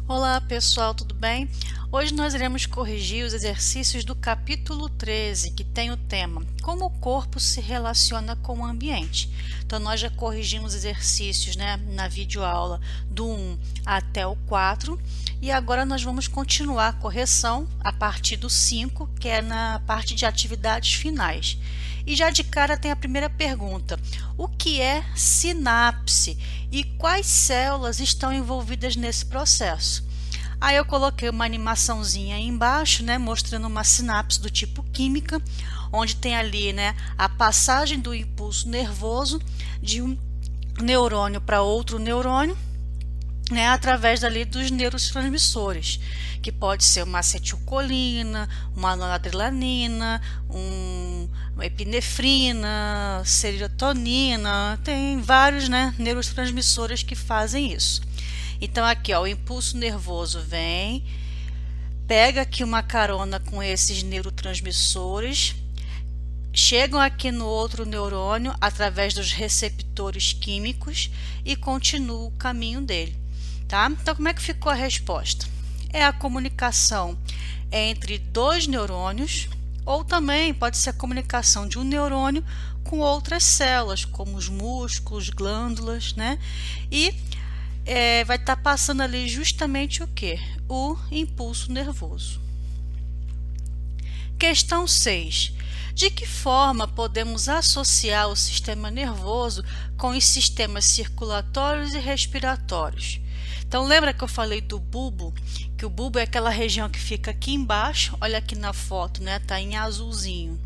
Olá pessoal, tudo bem? Hoje nós iremos corrigir os exercícios do capítulo 13, que tem o tema Como o corpo se relaciona com o ambiente. Então nós já corrigimos exercícios, na videoaula do 1 até o 4 e agora nós vamos continuar a correção a partir do 5, que é na parte de atividades finais. E já de cara tem a primeira pergunta: o que é sinapse e quais células estão envolvidas nesse processo? Aí eu coloquei uma animaçãozinha aí embaixo, mostrando uma sinapse do tipo química, onde tem ali, a passagem do impulso nervoso de um neurônio para outro neurônio, através dali dos neurotransmissores, que pode ser uma acetilcolina, uma noradrenalina, uma epinefrina, serotonina, tem vários, neurotransmissores que fazem isso. Então aqui, ó, o impulso nervoso vem, pega aqui uma carona com esses neurotransmissores, chegam aqui no outro neurônio através dos receptores químicos e continua o caminho dele, tá? Então como é que ficou a resposta? É a comunicação entre dois neurônios, ou também pode ser a comunicação de um neurônio com outras células, como os músculos, glândulas, E vai estar passando ali justamente o que? O impulso nervoso. Questão 6. De que forma podemos associar o sistema nervoso com os sistemas circulatórios e respiratórios? Então, lembra que eu falei do bulbo? Que o bulbo é aquela região que fica aqui embaixo, olha aqui na foto, tá em azulzinho,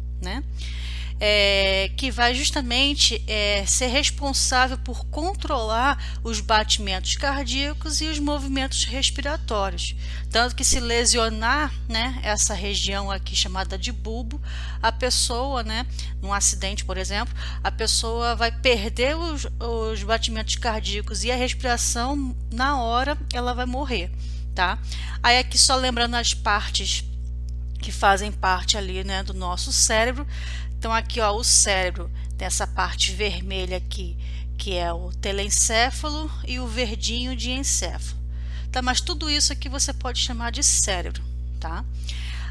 que vai justamente ser responsável por controlar os batimentos cardíacos e os movimentos respiratórios. Tanto que se lesionar, essa região aqui chamada de bulbo, a pessoa, num acidente, por exemplo, a pessoa vai perder os batimentos cardíacos e a respiração, na hora ela vai morrer, tá? Aí aqui só lembrando as partes que fazem parte ali, do nosso cérebro. Então aqui, ó, o cérebro tem essa parte vermelha aqui, que é o telencéfalo, e o verdinho de encéfalo. Tá, mas tudo isso aqui você pode chamar de cérebro, tá?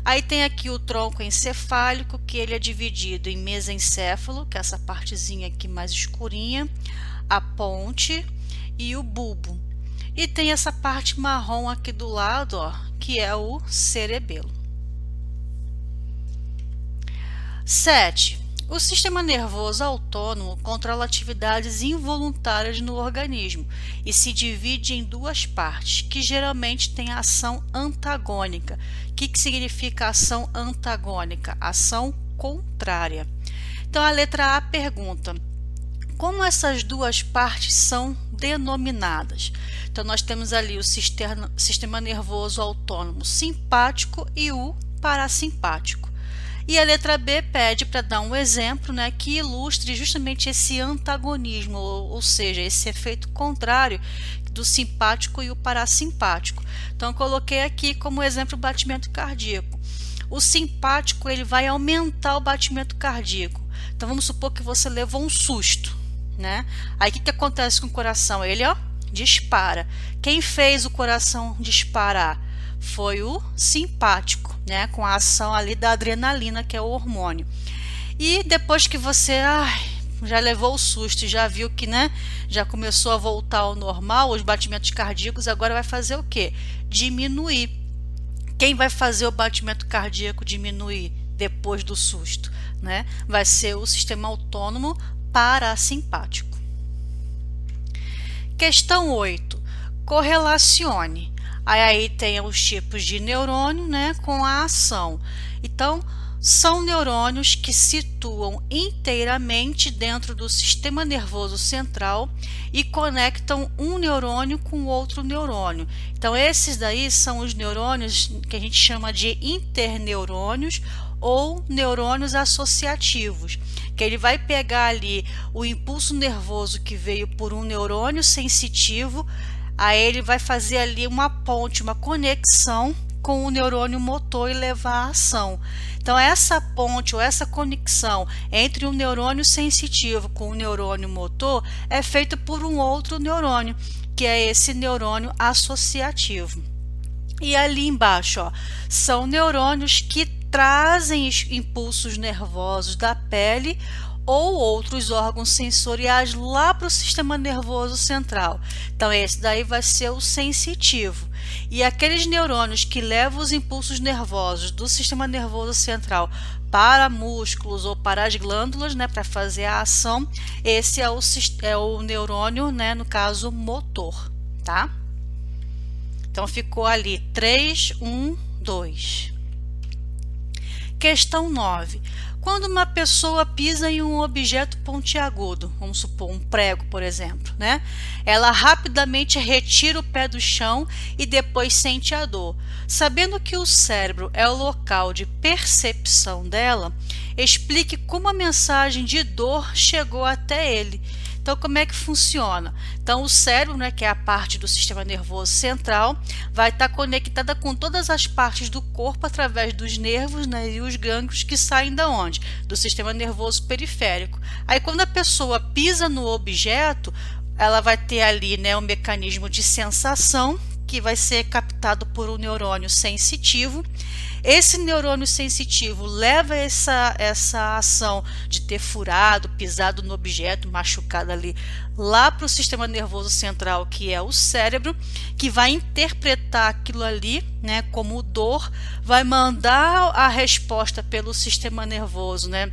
Aí tem aqui o tronco encefálico, que ele é dividido em mesencéfalo, que é essa partezinha aqui mais escurinha, a ponte e o bulbo. E tem essa parte marrom aqui do lado, ó, que é o cerebelo. 7. O sistema nervoso autônomo controla atividades involuntárias no organismo e se divide em duas partes, que geralmente têm ação antagônica. O que significa ação antagônica? Ação contrária. Então, a letra A pergunta: como essas duas partes são denominadas? Então, nós temos ali o sistema nervoso autônomo simpático e o parasimpático. E a letra B pede para dar um exemplo, que ilustre justamente esse antagonismo, ou seja, esse efeito contrário do simpático e o parasimpático. Então, eu coloquei aqui como exemplo o batimento cardíaco. O simpático, ele vai aumentar o batimento cardíaco. Então, vamos supor que você levou um susto, Aí, o que acontece com o coração? Ele, ó, dispara. Quem fez o coração disparar? Foi o simpático, com a ação ali da adrenalina, que é o hormônio. E depois que você já levou o susto e já viu que já começou a voltar ao normal, os batimentos cardíacos, agora vai fazer o quê? Diminuir. Quem vai fazer o batimento cardíaco diminuir depois do susto? Vai ser o sistema autônomo parasimpático. Questão 8. Correlacione. Aí tem os tipos de neurônio, com a ação. Então, são neurônios que situam inteiramente dentro do sistema nervoso central e conectam um neurônio com outro neurônio. Então, esses daí são os neurônios que a gente chama de interneurônios ou neurônios associativos, que ele vai pegar ali o impulso nervoso que veio por um neurônio sensitivo. Aí ele vai fazer ali uma ponte, uma conexão com o neurônio motor e levar a ação. Então, essa ponte ou essa conexão entre um neurônio sensitivo com o neurônio motor é feita por um outro neurônio, que é esse neurônio associativo. E ali embaixo, ó, são neurônios que trazem impulsos nervosos da pele ou outros órgãos sensoriais lá para o sistema nervoso central. Então, esse daí vai ser o sensitivo. E aqueles neurônios que levam os impulsos nervosos do sistema nervoso central para músculos ou para as glândulas, né, para fazer a ação, esse é o neurônio, né, no caso motor, tá? Então ficou ali 3, 1, 2. Questão 9. Quando uma pessoa pisa em um objeto pontiagudo, vamos supor um prego, por exemplo, né? Ela rapidamente retira o pé do chão e depois sente a dor. Sabendo que o cérebro é o local de percepção dela, explique como a mensagem de dor chegou até ele. Então, como é que funciona? Então, o cérebro, né, que é a parte do sistema nervoso central, vai estar conectada com todas as partes do corpo através dos nervos, né, e os gânglios que saem da onde? Do sistema nervoso periférico. Aí, quando a pessoa pisa no objeto, ela vai ter ali, né, um mecanismo de sensação que vai ser captado por um neurônio sensitivo. Esse neurônio sensitivo leva essa ação de ter furado, pisado no objeto, machucado ali, lá para o sistema nervoso central, que é o cérebro, que vai interpretar aquilo ali, né, como dor, vai mandar a resposta pelo sistema nervoso, né,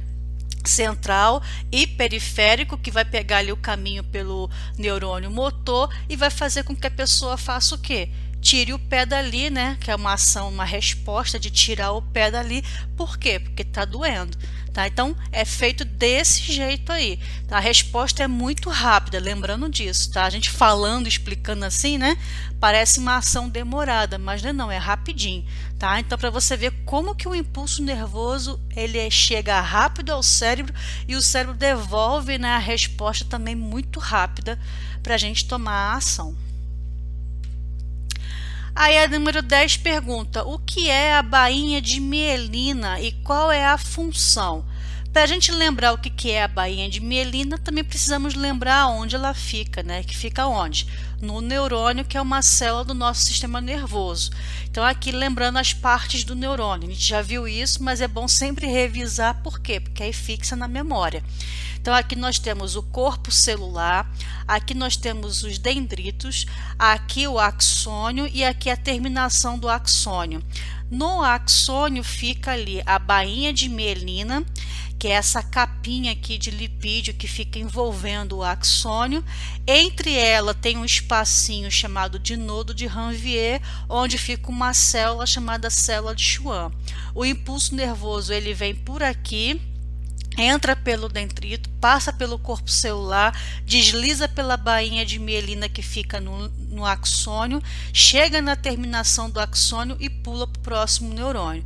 central e periférico, que vai pegar ali o caminho pelo neurônio motor e vai fazer com que a pessoa faça o quê? Tire o pé dali, né? Que é uma ação, uma resposta de tirar o pé dali. Por quê? Porque está doendo, tá? Então, é feito desse jeito aí. Tá? A resposta é muito rápida, lembrando disso, tá? A gente falando, explicando assim, né? Parece uma ação demorada, mas não, é rapidinho, tá? Então, para você ver como que o impulso nervoso, ele chega rápido ao cérebro e o cérebro devolve, né, a resposta também muito rápida para a gente tomar a ação. Aí a número 10 pergunta: o que é a bainha de mielina e qual é a função? Para a gente lembrar o que é a bainha de mielina, também precisamos lembrar onde ela fica, né? Que fica onde? No neurônio, que é uma célula do nosso sistema nervoso. Então, aqui lembrando as partes do neurônio. A gente já viu isso, mas é bom sempre revisar. Por quê? Porque aí fixa na memória. Então, aqui nós temos o corpo celular, aqui nós temos os dendritos, aqui o axônio e aqui a terminação do axônio. No axônio fica ali a bainha de mielina, que é essa capinha aqui de lipídio que fica envolvendo o axônio. Entre ela tem um espacinho chamado de nodo de Ranvier, onde fica uma célula chamada célula de Schwann. O impulso nervoso ele vem por aqui, entra pelo dendrito, passa pelo corpo celular, desliza pela bainha de mielina que fica no axônio, chega na terminação do axônio e pula para o próximo neurônio.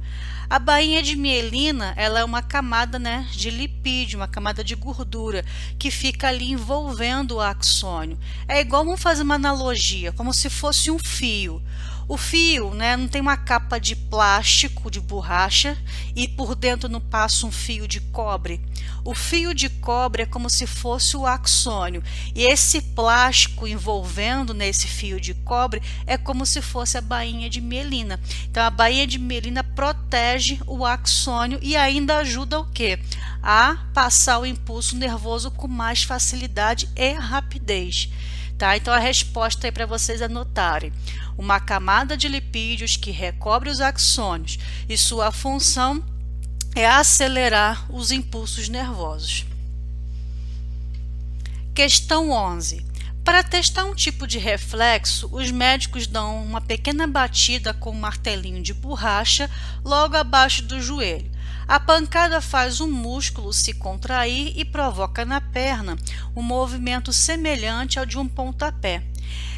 A bainha de mielina, ela é uma camada, né, de lipídio, uma camada de gordura que fica ali envolvendo o axônio. É igual, vamos fazer uma analogia, como se fosse um fio. O fio, né, não tem uma capa de plástico, de borracha, e por dentro não passa um fio de cobre. O fio de cobre é como se fosse o axônio, e esse plástico envolvendo nesse fio de cobre é como se fosse a bainha de mielina. Então, a bainha de mielina protege o axônio e ainda ajuda o quê? A passar o impulso nervoso com mais facilidade e rapidez. Tá? Então, a resposta é para vocês anotarem: uma camada de lipídios que recobre os axônios e sua função é acelerar os impulsos nervosos. Questão 11. Para testar um tipo de reflexo, os médicos dão uma pequena batida com um martelinho de borracha logo abaixo do joelho. A pancada faz um músculo se contrair e provoca na perna um movimento semelhante ao de um pontapé.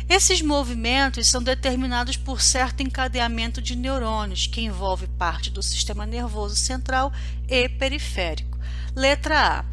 Esses movimentos são determinados por certo encadeamento de neurônios, que envolve parte do sistema nervoso central e periférico. Letra A.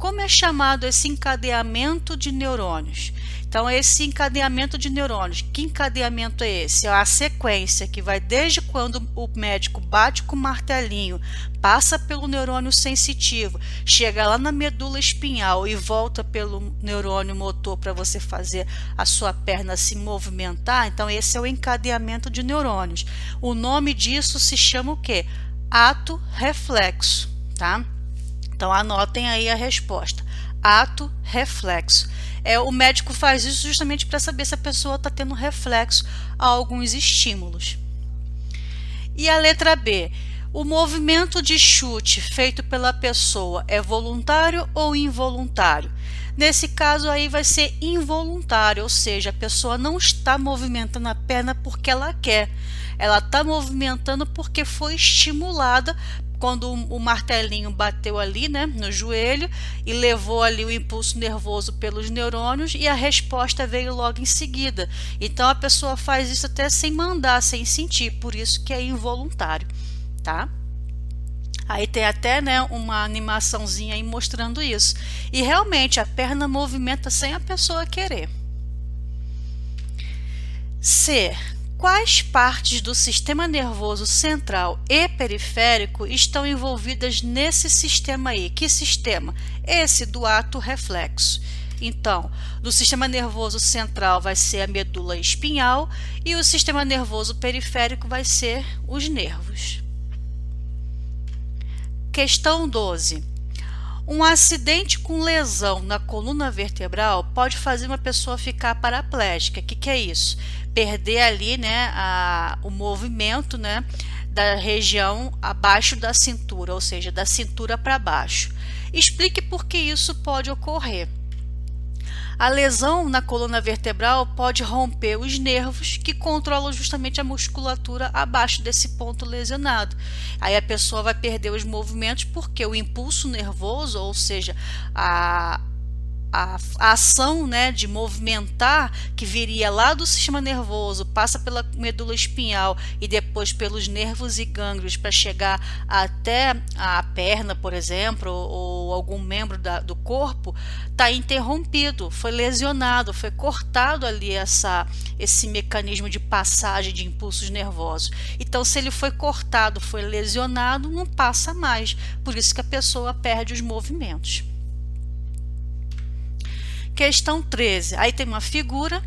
como é chamado esse encadeamento de neurônios? Então, esse encadeamento de neurônios, que encadeamento é esse? É a sequência que vai desde quando o médico bate com o martelinho, passa pelo neurônio sensitivo, chega lá na medula espinhal e volta pelo neurônio motor para você fazer a sua perna se movimentar. Então, esse é o encadeamento de neurônios. O nome disso se chama o quê? Ato reflexo, tá? Então, anotem aí a resposta. Ato reflexo. O médico faz isso justamente para saber se a pessoa está tendo reflexo a alguns estímulos. E a letra B. O movimento de chute feito pela pessoa é voluntário ou involuntário? Nesse caso aí vai ser involuntário, ou seja, a pessoa não está movimentando a perna porque ela quer. Ela está movimentando porque foi estimulada quando o martelinho bateu ali, né, no joelho e levou ali o impulso nervoso pelos neurônios e a resposta veio logo em seguida. Então a pessoa faz isso até sem mandar, sem sentir, por isso que é involuntário, tá? Aí tem até, né, uma animaçãozinha aí mostrando isso. E realmente a perna movimenta sem a pessoa querer. C. Quais partes do sistema nervoso central e periférico estão envolvidas nesse sistema aí? Que sistema? Esse do ato reflexo. Então, do sistema nervoso central vai ser a medula espinhal e o sistema nervoso periférico vai ser os nervos. Questão 12. Um acidente com lesão na coluna vertebral pode fazer uma pessoa ficar paraplégica. O que é isso? Perder ali, né, o movimento, né, da região abaixo da cintura, ou seja, da cintura para baixo. Explique por que isso pode ocorrer. A lesão na coluna vertebral pode romper os nervos que controlam justamente a musculatura abaixo desse ponto lesionado. Aí a pessoa vai perder os movimentos porque o impulso nervoso, ou seja, a ação, né, de movimentar que viria lá do sistema nervoso, passa pela medula espinhal e depois pelos nervos e gânglios para chegar até a perna, por exemplo, ou algum membro do corpo, está interrompido, foi lesionado, foi cortado ali esse mecanismo de passagem de impulsos nervosos. Então, se ele foi cortado, foi lesionado, não passa mais. Por isso que a pessoa perde os movimentos. Questão 13. Aí tem uma figura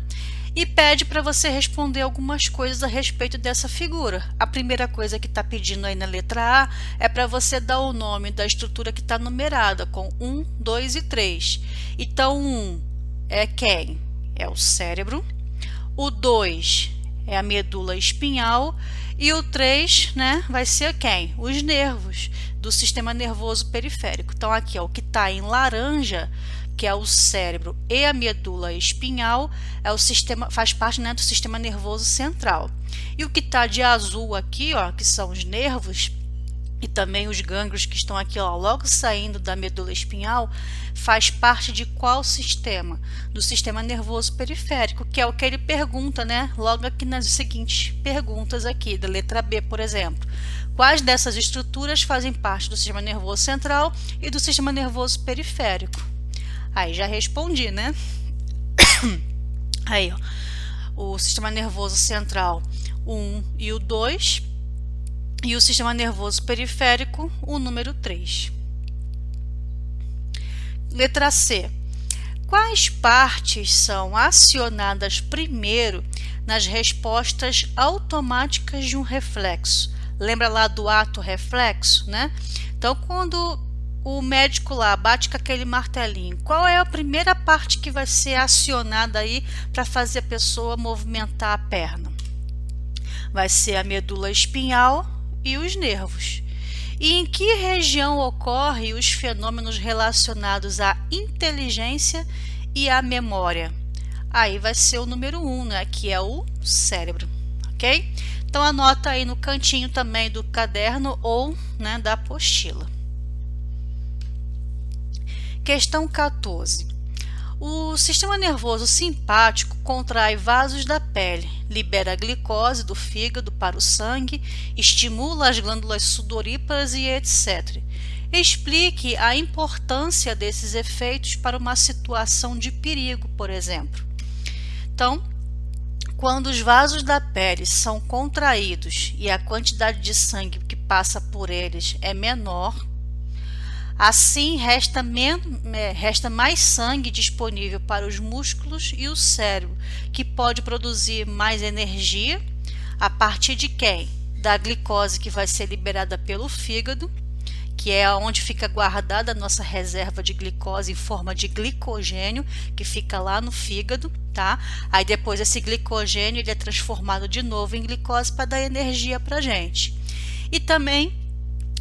e pede para você responder algumas coisas a respeito dessa figura. A primeira coisa que está pedindo aí na letra A é para você dar o nome da estrutura que está numerada com 1, 2 e 3. Então, 1 é quem? É o cérebro. O 2 é a medula espinhal. E o 3, né, vai ser quem? Os nervos do sistema nervoso periférico. Então, aqui, ó, o que está em laranja, que é o cérebro e a medula espinhal, é o sistema, faz parte, né, do sistema nervoso central. E o que está de azul aqui, ó, que são os nervos e também os gânglios que estão aqui, ó, logo saindo da medula espinhal, faz parte de qual sistema? Do sistema nervoso periférico, que é o que ele pergunta, né, logo aqui nas seguintes perguntas aqui, da letra B, por exemplo. Quais dessas estruturas fazem parte do sistema nervoso central e do sistema nervoso periférico? Aí já respondi, né? Aí, ó, o sistema nervoso central, o 1 e o 2, e o sistema nervoso periférico, o número 3. Letra C. Quais partes são acionadas primeiro nas respostas automáticas de um reflexo? Lembra lá do ato reflexo, né? Então, quando o médico lá bate com aquele martelinho, qual é a primeira parte que vai ser acionada aí para fazer a pessoa movimentar a perna? Vai ser a medula espinhal e os nervos. E em que região ocorrem os fenômenos relacionados à inteligência e à memória? Aí vai ser o número 1, né, que é o cérebro, ok? Então anota aí no cantinho também do caderno ou, né, da apostila. Questão 14. O sistema nervoso simpático contrai vasos da pele, libera a glicose do fígado para o sangue, estimula as glândulas sudoríparas e etc. Explique a importância desses efeitos para uma situação de perigo, por exemplo. Então, quando os vasos da pele são contraídos e a quantidade de sangue que passa por eles é menor, assim resta mais sangue disponível para os músculos e o cérebro, que pode produzir mais energia a partir de quem? Da glicose que vai ser liberada pelo fígado, que é onde fica guardada a nossa reserva de glicose em forma de glicogênio, que fica lá no fígado, tá? Aí depois esse glicogênio ele é transformado de novo em glicose para dar energia para gente. E também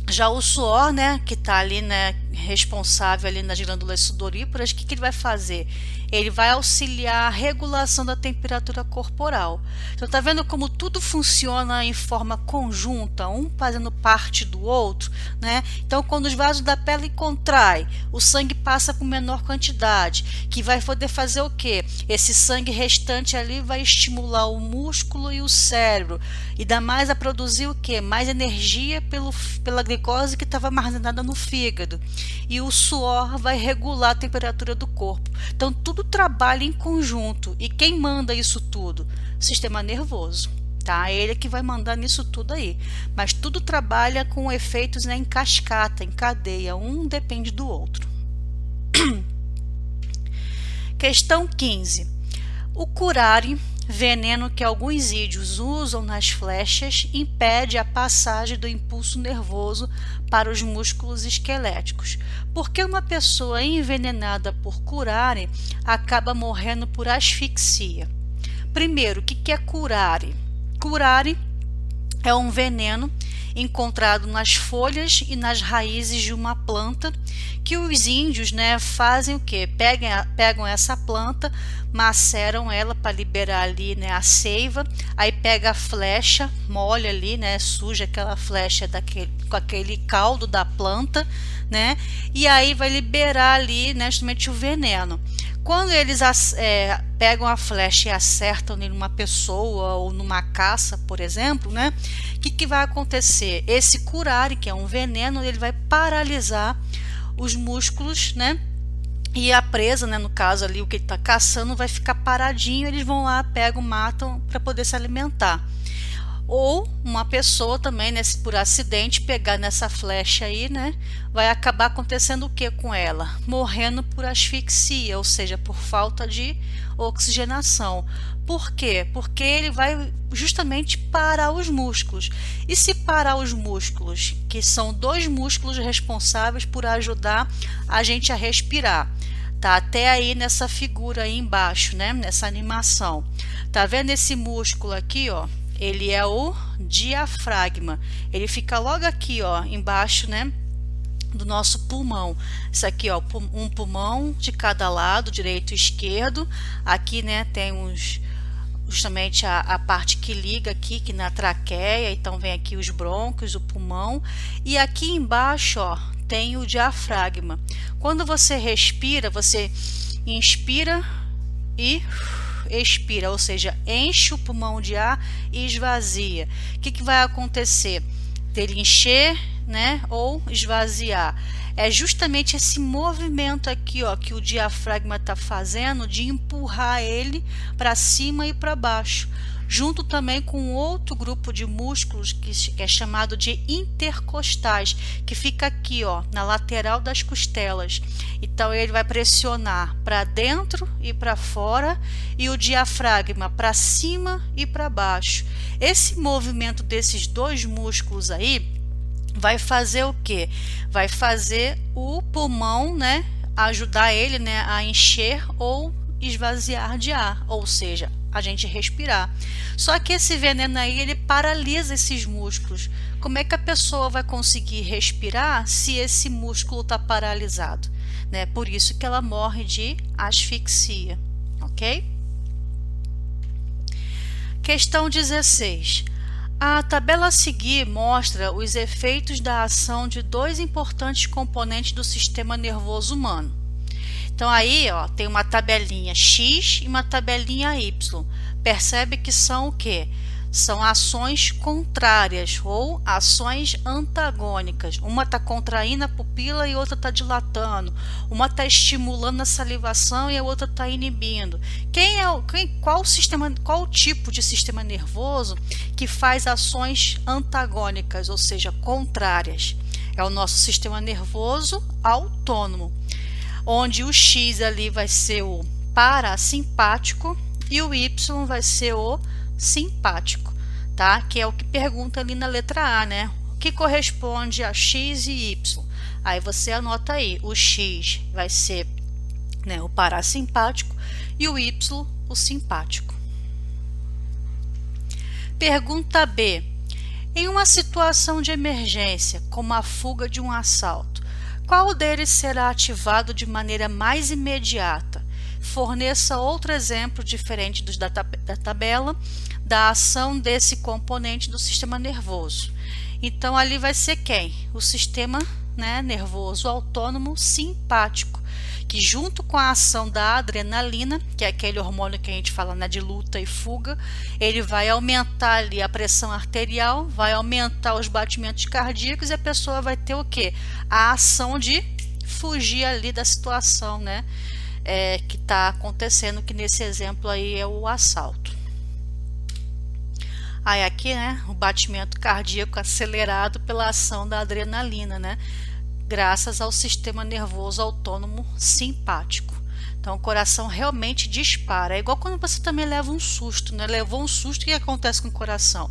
já o suor, né, que está ali, né, responsável ali nas glândulas sudoríparas, o que ele vai fazer? Ele vai auxiliar a regulação da temperatura corporal. Então, tá vendo como tudo funciona em forma conjunta, um fazendo parte do outro, né? Então, quando os vasos da pele contraem, o sangue passa com menor quantidade, que vai poder fazer o quê? Esse sangue restante ali vai estimular o músculo e o cérebro, e dá mais a produzir o quê? Mais energia pela glicose que estava armazenada no fígado. E o suor vai regular a temperatura do corpo. Então, tudo trabalha em conjunto. E quem manda isso tudo? O sistema nervoso. Tá? Ele é que vai mandar nisso tudo aí. Mas tudo trabalha com efeitos, né, em cascata, em cadeia. Um depende do outro. Questão 15. O curare, veneno que alguns índios usam nas flechas, impede a passagem do impulso nervoso para os músculos esqueléticos. Por que uma pessoa envenenada por curare acaba morrendo por asfixia? Primeiro, o que é curare? Curare é um veneno encontrado nas folhas e nas raízes de uma planta que os índios, né, fazem o quê? Pegam essa planta, maceram ela para liberar ali, né, a seiva, aí pega a flecha, molha ali, né, suja aquela flecha com aquele caldo da planta, né, e aí vai liberar ali, né, justamente o veneno. Quando eles pegam a flecha e acertam numa pessoa ou numa caça, por exemplo, né, o que vai acontecer? Esse curare, que é um veneno, ele vai paralisar os músculos, né, e a presa, né, no caso ali, o que ele está caçando, vai ficar paradinho, eles vão lá, pegam, matam para poder se alimentar. Ou uma pessoa também, né, se por acidente pegar nessa flecha aí, né, vai acabar acontecendo o que com ela? Morrendo por asfixia, ou seja, por falta de oxigenação. Por quê? Porque ele vai justamente parar os músculos. E se parar os músculos, que são dois músculos responsáveis por ajudar a gente a respirar, tá até aí nessa figura aí embaixo, né, nessa animação. Tá vendo esse músculo aqui, ó? Ele é o diafragma. Ele fica logo aqui, ó, embaixo, né, do nosso pulmão. Isso aqui, ó, um pulmão de cada lado, direito e esquerdo. Aqui, né, tem justamente a parte que liga aqui, que na traqueia. Então vem aqui os brônquios, o pulmão. E aqui embaixo, ó, tem o diafragma. Quando você respira, você inspira e expira, ou seja, enche o pulmão de ar e esvazia. O que vai acontecer? Dele encher, né, ou esvaziar. É justamente esse movimento aqui, ó, que o diafragma está fazendo de empurrar ele para cima e para baixo, junto também com outro grupo de músculos que é chamado de intercostais, que fica aqui, ó, na lateral das costelas. Então ele vai pressionar para dentro e para fora, e o diafragma para cima e para baixo. Esse movimento desses dois músculos aí vai fazer o quê? Vai fazer o pulmão, né, ajudar ele, né, a encher ou esvaziar de ar, ou seja, a gente respirar. Só que esse veneno aí, ele paralisa esses músculos. Como é que a pessoa vai conseguir respirar se esse músculo está paralisado, né? Por isso que ela morre de asfixia, ok? Questão 16. A tabela a seguir mostra os efeitos da ação de dois importantes componentes do sistema nervoso humano. Então aí, ó, tem uma tabelinha X e uma tabelinha Y. Percebe que são o quê? são ações contrárias ou ações antagônicas. Uma está contraindo a pupila e outra está dilatando. Uma está estimulando a salivação e a outra está inibindo. Qual tipo de sistema nervoso que faz ações antagônicas, ou seja, contrárias? É o nosso sistema nervoso autônomo, onde o X ali vai ser o parasimpático e o Y vai ser o simpático, tá? Que é o que pergunta ali na letra A, né? O que corresponde a X e Y? Aí você anota aí, o X vai ser, né, o parasimpático e o Y o simpático. Pergunta B. Em uma situação de emergência, como a fuga de um assalto, qual deles será ativado de maneira mais imediata? Forneça outro exemplo diferente dos da tabela da ação desse componente do sistema nervoso. Então ali vai ser quem? O sistema, né, nervoso autônomo simpático, que junto com a ação da adrenalina, que é aquele hormônio que a gente fala, né, de luta e fuga, ele vai aumentar ali a pressão arterial, vai aumentar os batimentos cardíacos e a pessoa vai ter o quê? A ação de fugir ali da situação, né, que está acontecendo, que nesse exemplo aí é o assalto. Aí aqui, né, o batimento cardíaco acelerado pela ação da adrenalina, né, graças ao sistema nervoso autônomo simpático. Então o coração realmente dispara. É igual quando você também leva um susto, né? Levou um susto, o que acontece com o coração?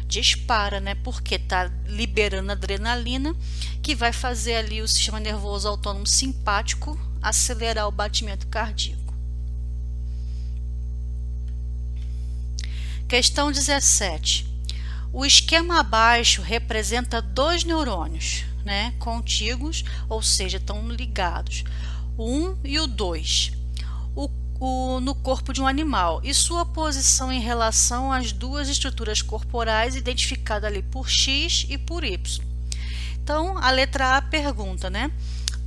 Dispara, né? Porque está liberando adrenalina, que vai fazer ali o sistema nervoso autônomo simpático acelerar o batimento cardíaco. Questão 17. O esquema abaixo representa dois neurônios, né, contíguos, ou seja, estão ligados, o 1 e o 2, no corpo de um animal, e sua posição em relação às duas estruturas corporais identificadas ali por X e por Y. Então, a letra A pergunta, né?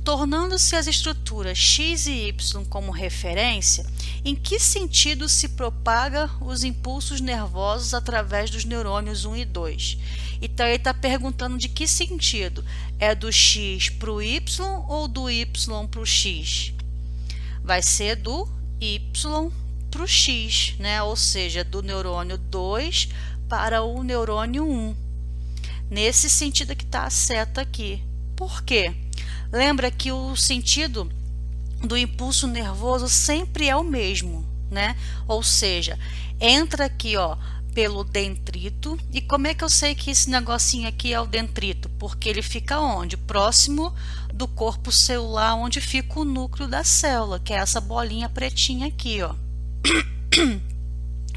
Tornando-se as estruturas X e Y como referência, em que sentido se propaga os impulsos nervosos através dos neurônios 1 e 2? Então ele está perguntando de que sentido? É do X para o Y ou do Y para o X? Vai ser do Y para o X, né? Ou seja, do neurônio 2 para o neurônio 1. Nesse sentido que está a seta aqui. Por quê? Lembra que o sentido do impulso nervoso sempre é o mesmo, né? Ou seja, entra aqui, ó, pelo dendrito. E como é que eu sei que esse negocinho aqui é o dendrito? Porque ele fica onde? Próximo do corpo celular, onde fica o núcleo da célula, que é essa bolinha pretinha aqui, ó.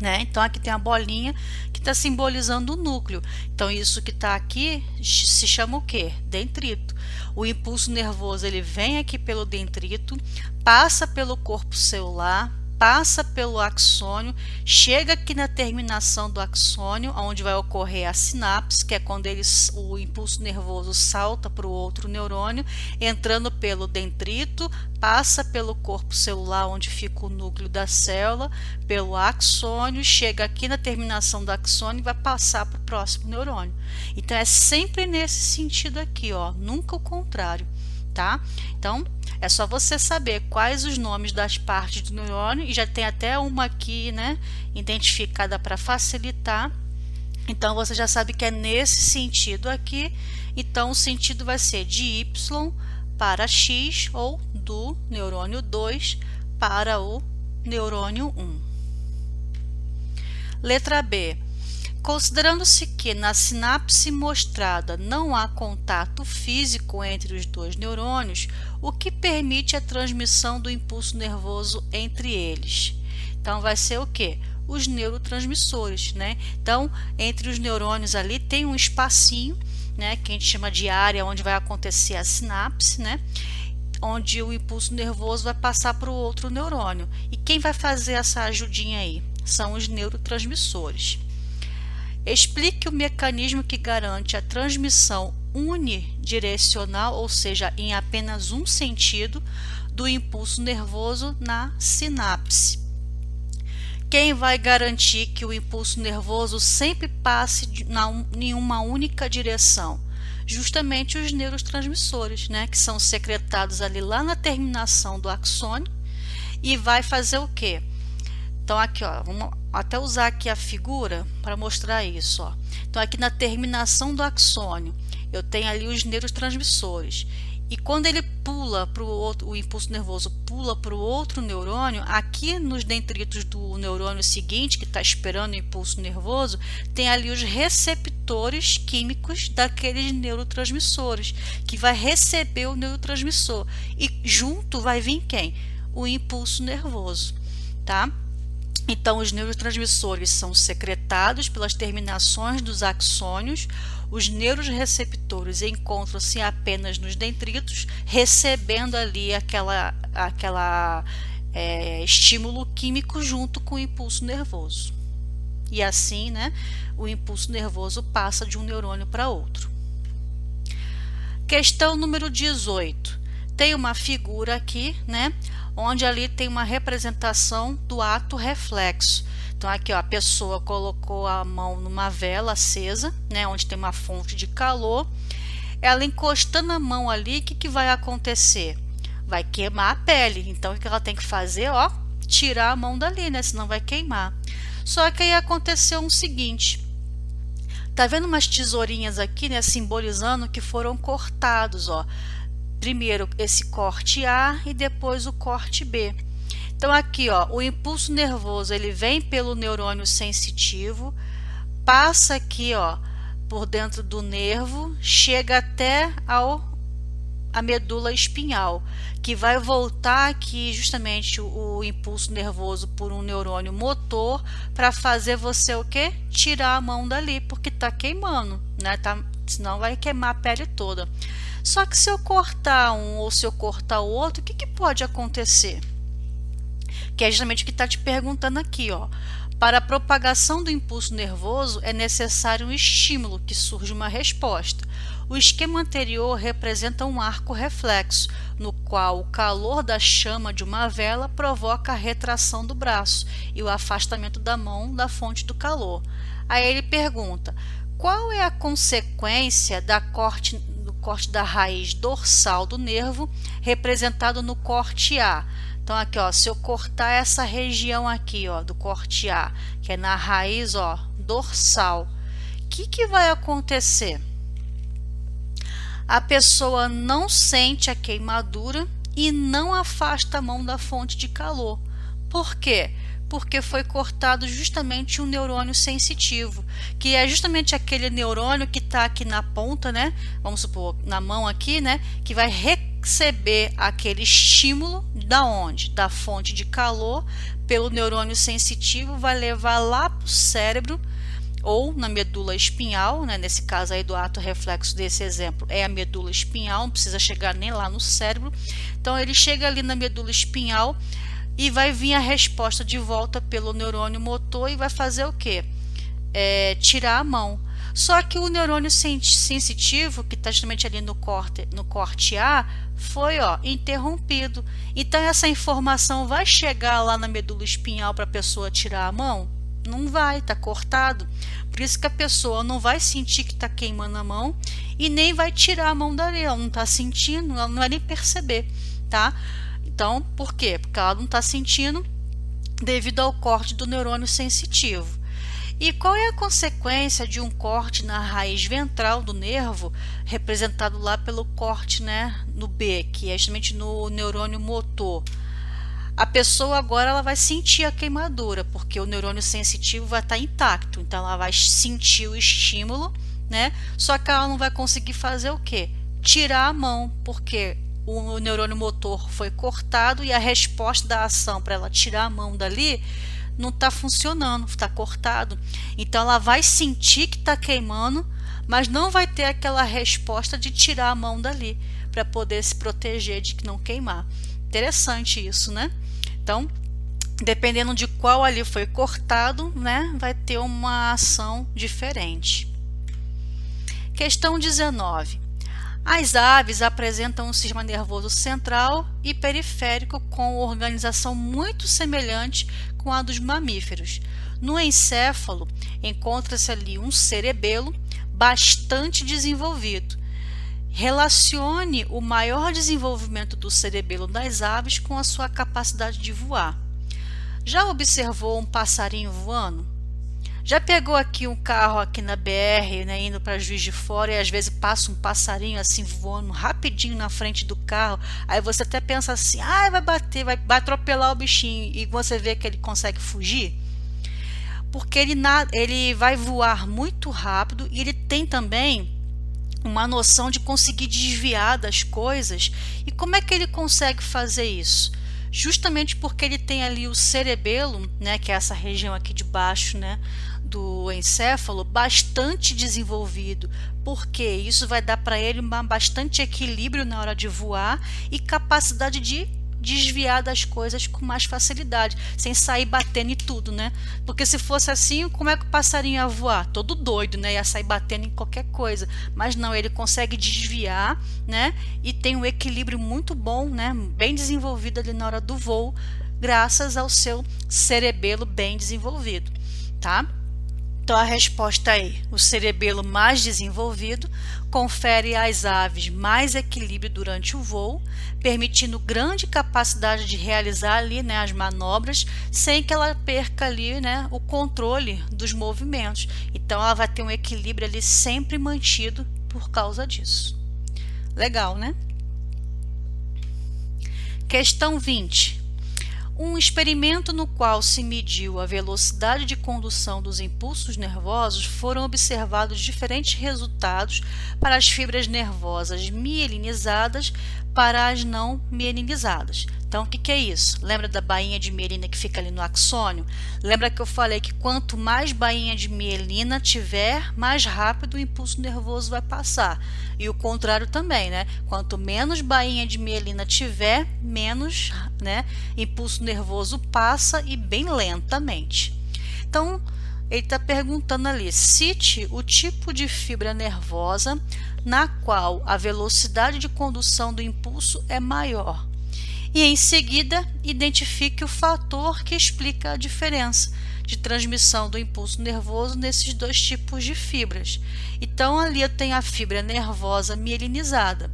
Né? Então aqui tem a bolinha que está simbolizando o núcleo. Então isso que está aqui se chama o quê? Dendrito. O impulso nervoso ele vem aqui pelo dendrito, passa pelo corpo celular, passa pelo axônio, chega aqui na terminação do axônio, onde vai ocorrer a sinapse, que é quando o impulso nervoso salta para o outro neurônio, entrando pelo dendrito, passa pelo corpo celular, onde fica o núcleo da célula, pelo axônio, chega aqui na terminação do axônio e vai passar para o próximo neurônio. Então é sempre nesse sentido aqui, ó, nunca o contrário, tá? Então é só você saber quais os nomes das partes do neurônio, e já tem até uma aqui, né, identificada para facilitar. Então você já sabe que é nesse sentido aqui. Então o sentido vai ser de Y para X, ou do neurônio 2 para o neurônio 1. Letra B. Considerando-se que na sinapse mostrada não há contato físico entre os dois neurônios, o que permite a transmissão do impulso nervoso entre eles? Então vai ser o quê? Os neurotransmissores, né? Então, entre os neurônios ali tem um espacinho, né, que a gente chama de área onde vai acontecer a sinapse, né? Onde o impulso nervoso vai passar para o outro neurônio. E quem vai fazer essa ajudinha aí? São os neurotransmissores. Explique o mecanismo que garante a transmissão unidirecional, ou seja, em apenas um sentido, do impulso nervoso na sinapse. Quem vai garantir que o impulso nervoso sempre passe em uma única direção? Justamente os neurotransmissores, né, que são secretados ali lá na terminação do axônio e vai fazer o quê? Então aqui, ó, vamos até usar aqui a figura para mostrar isso, ó. Então aqui na terminação do axônio, eu tenho ali os neurotransmissores. E quando ele pula para o outro, o impulso nervoso pula para o outro neurônio, aqui nos dendritos do neurônio seguinte, que está esperando o impulso nervoso, tem ali os receptores químicos daqueles neurotransmissores, que vai receber o neurotransmissor. E junto vai vir quem? O impulso nervoso, tá? Então, os neurotransmissores são secretados pelas terminações dos axônios, os neuroreceptores encontram-se apenas nos dendritos, recebendo ali aquela estímulo químico junto com o impulso nervoso. E assim, né, o impulso nervoso passa de um neurônio para outro. Questão número 18. Tem uma figura aqui, né, onde ali tem uma representação do ato reflexo. Então aqui, ó, a pessoa colocou a mão numa vela acesa, né, onde tem uma fonte de calor. Ela encostando a mão ali, o que vai acontecer? Vai queimar a pele. Então o que ela tem que fazer? Ó, tirar a mão dali, né, senão vai queimar. Só que aí aconteceu o seguinte. Tá vendo umas tesourinhas aqui, né, simbolizando que foram cortados, ó. Primeiro esse corte A e depois o corte B. Então aqui, ó, o impulso nervoso ele vem pelo neurônio sensitivo, passa aqui, ó, por dentro do nervo, chega até a medula espinhal, que vai voltar aqui justamente o impulso nervoso por um neurônio motor para fazer você o quê? Tirar a mão dali, porque tá queimando, né? Senão vai queimar a pele toda. Só que se eu cortar um ou se eu cortar o outro, o que pode acontecer? Que é justamente o que está te perguntando aqui, ó. Para a propagação do impulso nervoso é necessário um estímulo, que surge uma resposta. O esquema anterior representa um arco reflexo, no qual o calor da chama de uma vela provoca a retração do braço e o afastamento da mão da fonte do calor. Aí ele pergunta, qual é a consequência do corte da raiz dorsal do nervo, representado no corte A? Então aqui, ó, se eu cortar essa região aqui, ó, do corte A, que é na raiz, ó, dorsal, o que vai acontecer? A pessoa não sente a queimadura e não afasta a mão da fonte de calor. Por quê? Porque foi cortado justamente um neurônio sensitivo, que é justamente aquele neurônio que está aqui na ponta, né? Vamos supor, na mão aqui, né? Que vai receber aquele estímulo da onde? Da fonte de calor pelo neurônio sensitivo, vai levar lá para o cérebro ou na medula espinhal, né? Nesse caso aí do ato reflexo desse exemplo é a medula espinhal, não precisa chegar nem lá no cérebro. Então ele chega ali na medula espinhal e vai vir a resposta de volta pelo neurônio motor e vai fazer o quê? Tirar a mão. Só que o neurônio sensitivo, que está justamente ali no corte A, foi, ó, interrompido. Então essa informação vai chegar lá na medula espinhal para a pessoa tirar a mão? Não vai, está cortado. Por isso que a pessoa não vai sentir que está queimando a mão e nem vai tirar a mão dali. Ela não está sentindo, ela não vai nem perceber, tá? Então, por quê? Porque ela não está sentindo devido ao corte do neurônio sensitivo. E qual é a consequência de um corte na raiz ventral do nervo, representado lá pelo corte, né, no B, que é justamente no neurônio motor? A pessoa agora ela vai sentir a queimadura, porque o neurônio sensitivo vai estar intacto, então ela vai sentir o estímulo, né? Só que ela não vai conseguir fazer o quê? Tirar a mão, porque o neurônio motor foi cortado e a resposta da ação para ela tirar a mão dali não está funcionando, está cortado. Então ela vai sentir que está queimando, mas não vai ter aquela resposta de tirar a mão dali para poder se proteger de não queimar. Interessante isso, né? Então, dependendo de qual ali foi cortado, né, vai ter uma ação diferente. Questão 19. As aves apresentam um sistema nervoso central e periférico com organização muito semelhante com a dos mamíferos. No encéfalo, encontra-se ali um cerebelo bastante desenvolvido. Relacione o maior desenvolvimento do cerebelo das aves com a sua capacidade de voar. Já observou um passarinho voando? Já pegou aqui um carro aqui na BR, né, indo para Juiz de Fora e às vezes passa um passarinho assim voando rapidinho na frente do carro, aí você até pensa assim, vai bater, vai atropelar o bichinho e você vê que ele consegue fugir? Porque ele vai voar muito rápido e ele tem também uma noção de conseguir desviar das coisas. E como é que ele consegue fazer isso? Justamente porque ele tem ali o cerebelo, né, que é essa região aqui de baixo, né, do encéfalo, bastante desenvolvido, porque isso vai dar para ele bastante equilíbrio na hora de voar e capacidade de desviar das coisas com mais facilidade, sem sair batendo em tudo, né? Porque se fosse assim, como é que o passarinho ia voar? Todo doido, né? Ia sair batendo em qualquer coisa. Mas não, ele consegue desviar, né? E tem um equilíbrio muito bom, né? Bem desenvolvido ali na hora do voo, graças ao seu cerebelo bem desenvolvido, tá? Então a resposta é: o cerebelo mais desenvolvido confere às aves mais equilíbrio durante o voo, permitindo grande capacidade de realizar ali, né, as manobras sem que ela perca ali, né, o controle dos movimentos. Então ela vai ter um equilíbrio ali sempre mantido por causa disso. Legal, né? Questão 20. Um experimento no qual se mediu a velocidade de condução dos impulsos nervosos, foram observados diferentes resultados para as fibras nervosas mielinizadas para as não mielinizadas. Então, o que é isso? Lembra da bainha de mielina que fica ali no axônio? Lembra que eu falei que quanto mais bainha de mielina tiver, mais rápido o impulso nervoso vai passar. E o contrário também, né? Quanto menos bainha de mielina tiver, menos, né, impulso nervoso passa e bem lentamente. Então, ele está perguntando ali, cite o tipo de fibra nervosa na qual a velocidade de condução do impulso é maior. E em seguida, identifique o fator que explica a diferença de transmissão do impulso nervoso nesses dois tipos de fibras. Então, ali eu tenho a fibra nervosa mielinizada.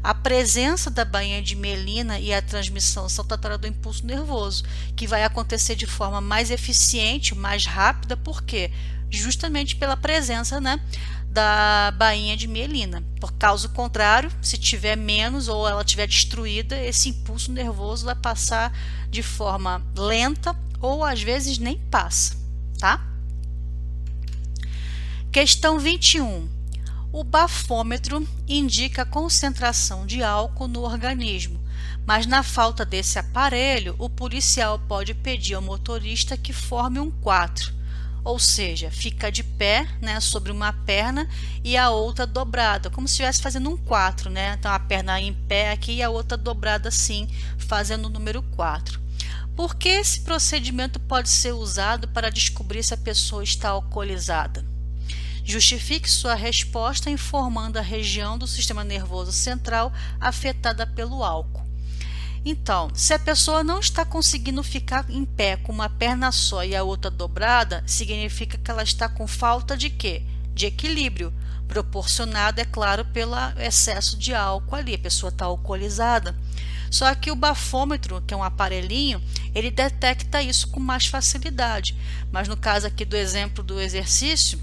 A presença da bainha de mielina e a transmissão saltatória do impulso nervoso, que vai acontecer de forma mais eficiente, mais rápida, por quê? Justamente pela presença, né, da bainha de mielina. Por caso contrário, se tiver menos ou ela tiver destruída, esse impulso nervoso vai passar de forma lenta ou às vezes nem passa, tá? Questão 21. O bafômetro indica a concentração de álcool no organismo, mas na falta desse aparelho, o policial pode pedir ao motorista que forme um 4. Ou seja, fica de pé, né, sobre uma perna e a outra dobrada, como se estivesse fazendo um 4, né? Então a perna em pé aqui e a outra dobrada assim, fazendo o número 4. Por que esse procedimento pode ser usado para descobrir se a pessoa está alcoolizada? Justifique sua resposta informando a região do sistema nervoso central afetada pelo álcool. Então, se a pessoa não está conseguindo ficar em pé com uma perna só e a outra dobrada, significa que ela está com falta de quê? De equilíbrio, proporcionado, é claro, pelo excesso de álcool ali, a pessoa está alcoolizada. Só que o bafômetro, que é um aparelhinho, ele detecta isso com mais facilidade. Mas no caso aqui do exemplo do exercício,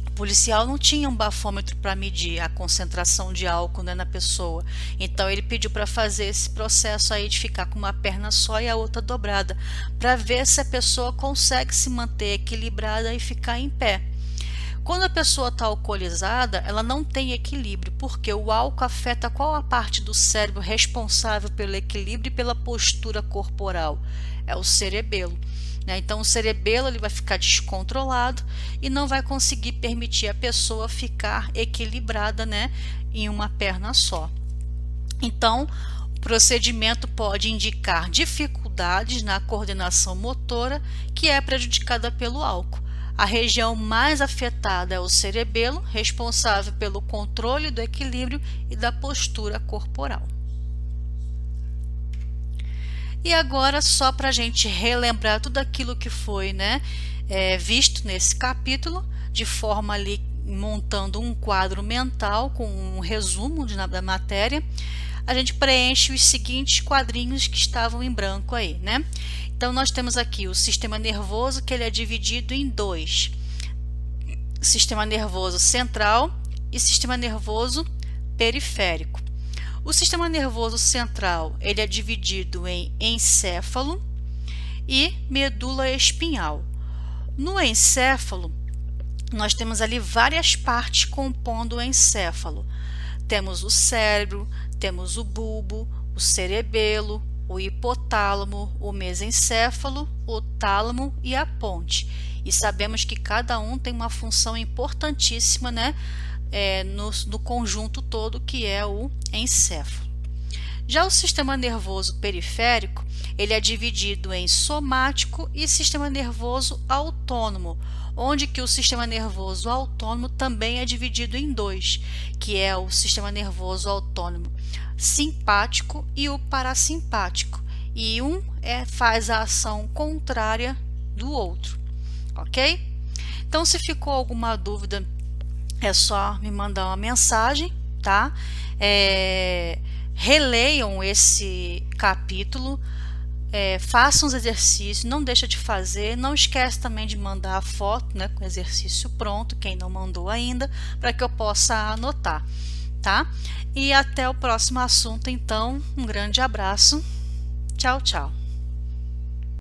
o policial não tinha um bafômetro para medir a concentração de álcool, né, na pessoa. Então ele pediu para fazer esse processo aí de ficar com uma perna só e a outra dobrada, para ver se a pessoa consegue se manter equilibrada e ficar em pé. Quando a pessoa está alcoolizada, ela não tem equilíbrio, porque o álcool afeta qual a parte do cérebro responsável pelo equilíbrio e pela postura corporal? É o cerebelo. Então o cerebelo ele vai ficar descontrolado e não vai conseguir permitir a pessoa ficar equilibrada, né, em uma perna só. Então o procedimento pode indicar dificuldades na coordenação motora que é prejudicada pelo álcool. A região mais afetada é o cerebelo, responsável pelo controle do equilíbrio e da postura corporal. E agora, só para a gente relembrar tudo aquilo que foi, visto nesse capítulo, de forma ali montando um quadro mental com um resumo da matéria, a gente preenche os seguintes quadrinhos que estavam em branco aí, Então, nós temos aqui o sistema nervoso, que ele é dividido em dois: sistema nervoso central e sistema nervoso periférico. O sistema nervoso central, ele é dividido em encéfalo e medula espinhal. No encéfalo, nós temos ali várias partes compondo o encéfalo. Temos o cérebro, temos o bulbo, o cerebelo, o hipotálamo, o mesencéfalo, o tálamo e a ponte. E sabemos que cada um tem uma função importantíssima, no conjunto todo, que é o encéfalo. Já o sistema nervoso periférico, ele é dividido em somático e sistema nervoso autônomo, onde que o sistema nervoso autônomo também é dividido em dois, que é o sistema nervoso autônomo simpático e o parasimpático, e um faz a ação contrária do outro, ok? Então, se ficou alguma dúvida, é só me mandar uma mensagem, tá? Releiam esse capítulo, façam os exercícios, não deixa de fazer, não esquece também de mandar a foto, com o exercício pronto, quem não mandou ainda, para que eu possa anotar, tá? E até o próximo assunto, então, um grande abraço, tchau, tchau.